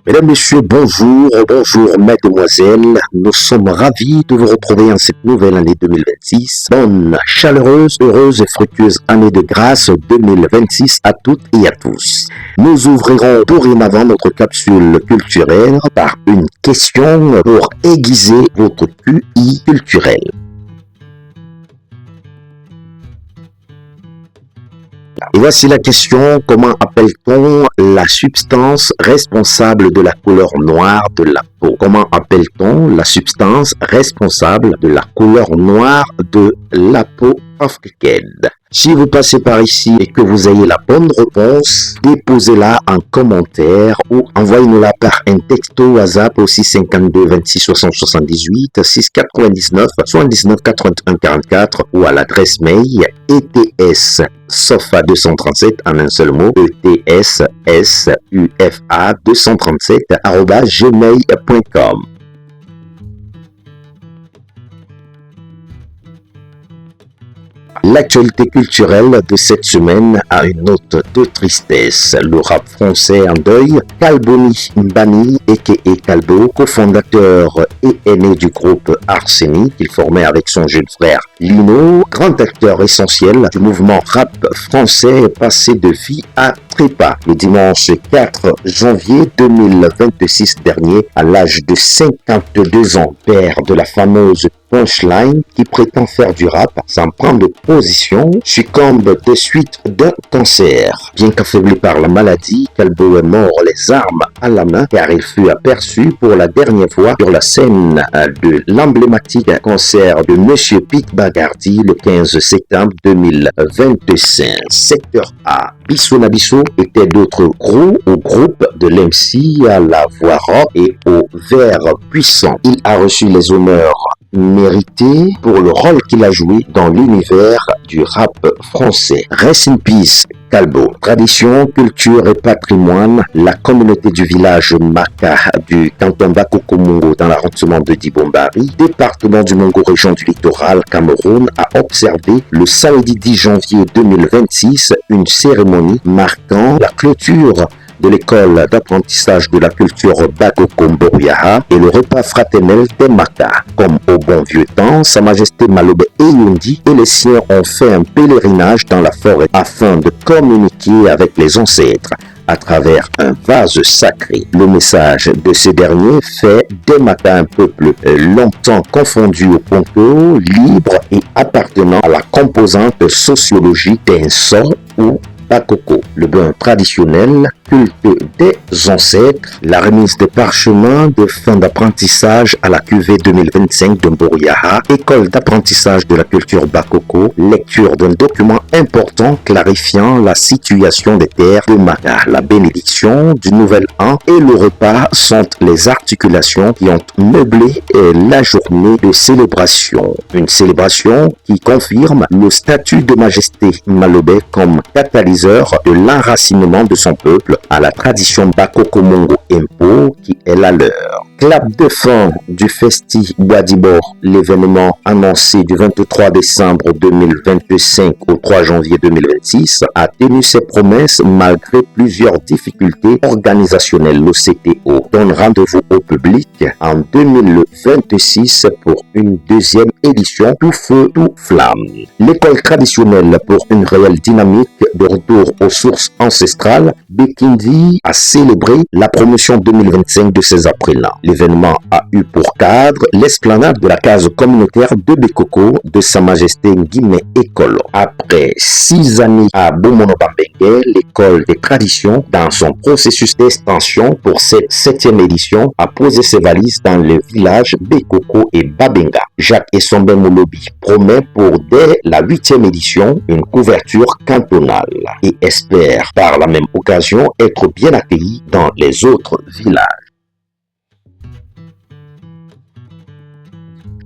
Mesdames, Messieurs, bonjour, mesdemoiselles. Nous sommes ravis de vous retrouver en cette nouvelle année 2026. Bonne, chaleureuse, heureuse et fructueuse année de grâce 2026 à toutes et à tous. Nous ouvrirons dorénavant notre capsule culturelle par une question pour aiguiser votre QI culturel. Et voici la question, comment appelle-t-on la substance responsable de la couleur noire de la peau? Comment appelle-t-on la substance responsable de la couleur noire de la peau africaine? Si vous passez par ici et que vous ayez la bonne réponse, déposez-la en commentaire ou envoyez-nous-la par un texto WhatsApp au 652 26 60 78 699 79 81 44 ou à l'adresse mail etssofa237 en un seul mot etssufa237@gmail.com. L'actualité culturelle de cette semaine a une note de tristesse. Le rap français en deuil. Kalboni Mbani, a.k.a. Kalbo, cofondateur et aîné du groupe Arsenic, qu'il formait avec son jeune frère Lino, grand acteur essentiel du mouvement rap français, est passé de vie à trépas le dimanche 4 janvier 2026 dernier, à l'âge de 52 ans, père de la fameuse Punchline, qui prétend faire du rap sans prendre position, succombe de suite d'un cancer. Bien qu'affaibli par la maladie, Kalbo est mort les armes à la main car il fut aperçu pour la dernière fois sur la scène de l'emblématique concert de Monsieur Pete Bagardi le 15 septembre 2025. Secteur A. Bisso Nabisso était d'autres gros au groupe de l'MC à la voix rock et au verre puissant. Il a reçu les honneurs mérité pour le rôle qu'il a joué dans l'univers du rap français. Rest in peace, Kalbo. Tradition, culture et patrimoine, la communauté du village Maka du canton Bakoko-Mongo dans l'arrondissement de Dibombari, département du Mongo, région du littoral Cameroun, a observé le samedi 10 janvier 2026 une cérémonie marquant la clôture de l'école d'apprentissage de la culture Bakoko-Mboriaha et le repas fraternel des Maka. Comme au bon vieux temps, Sa Majesté Malobe Eyundi et les siens ont fait un pèlerinage dans la forêt afin de communiquer avec les ancêtres à travers un vase sacré. Le message de ces derniers fait des Maka un peuple longtemps confondu au Ponto, libre et appartenant à la composante sociologique d'un son ou Bakoko, le bain traditionnel, culte des ancêtres, la remise des parchemins de fin d'apprentissage à la QV 2025 de Mboriaha, école d'apprentissage de la culture Bakoko, lecture d'un document important clarifiant la situation des terres de Maka. La bénédiction du nouvel an et le repas sont les articulations qui ont meublé la journée de célébration. Une célébration qui confirme le statut de Majesté Malobe comme catalyseur de l'enracinement de son peuple à la tradition Bakoko-Mongo Impo qui est la leur. Clap de fin du Festi Wadibor, l'événement annoncé du 23 décembre 2025 au 3 janvier 2026, a tenu ses promesses malgré plusieurs difficultés organisationnelles. Le CTO donne rendez-vous au public en 2026 pour une deuxième édition tout feu, tout flamme. L'école traditionnelle pour une réelle dynamique de retour aux sources ancestrales, Bekindi a célébré la promotion 2025 de ses apprenants. L'événement a eu pour cadre l'esplanade de la case communautaire de Bekoko de Sa Majesté Nguimé Ekolo. Après 6 années à Bomono-Bambenge, l'école des traditions, dans son processus d'expansion pour cette 7e édition, a posé ses valises dans les villages Bekoko et Babenga. Jacques Essombe Molobi promet pour dès la 8e édition une couverture cantonale et espère par la même occasion être bien accueilli dans les autres villages.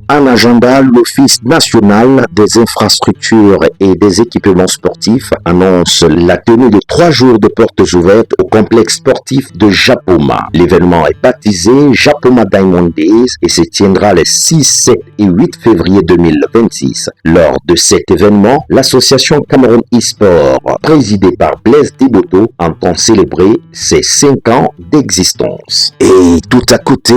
En agenda, l'Office national des infrastructures et des équipements sportifs annonce la tenue de 3 jours de portes ouvertes au complexe sportif de Japoma. L'événement est baptisé Japoma Diamond Days et se tiendra les 6, 7 et 8 février 2026. Lors de cet événement, l'association Cameroun e-sport, présidée par Blaise Diboto, entend célébrer ses 5 ans d'existence. Et tout à côté,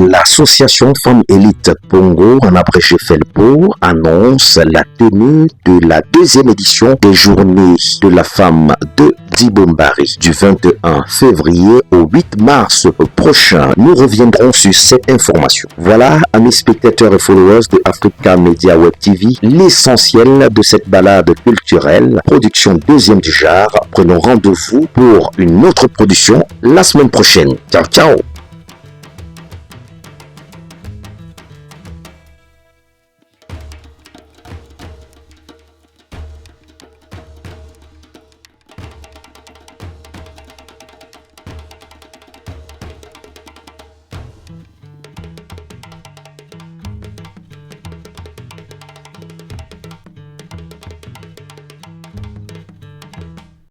l'association Femmes Élite Pongo, en abrégé Felpo, annonce la tenue de la 2e édition des Journées de la femme de Dibombari du 21 février au 8 mars prochain. Nous reviendrons sur cette information. Voilà, amis spectateurs et followers de Africa Media Web TV, l'essentiel de cette balade culturelle, production 2e du genre. Prenons rendez-vous pour une autre production la semaine prochaine. Ciao, ciao!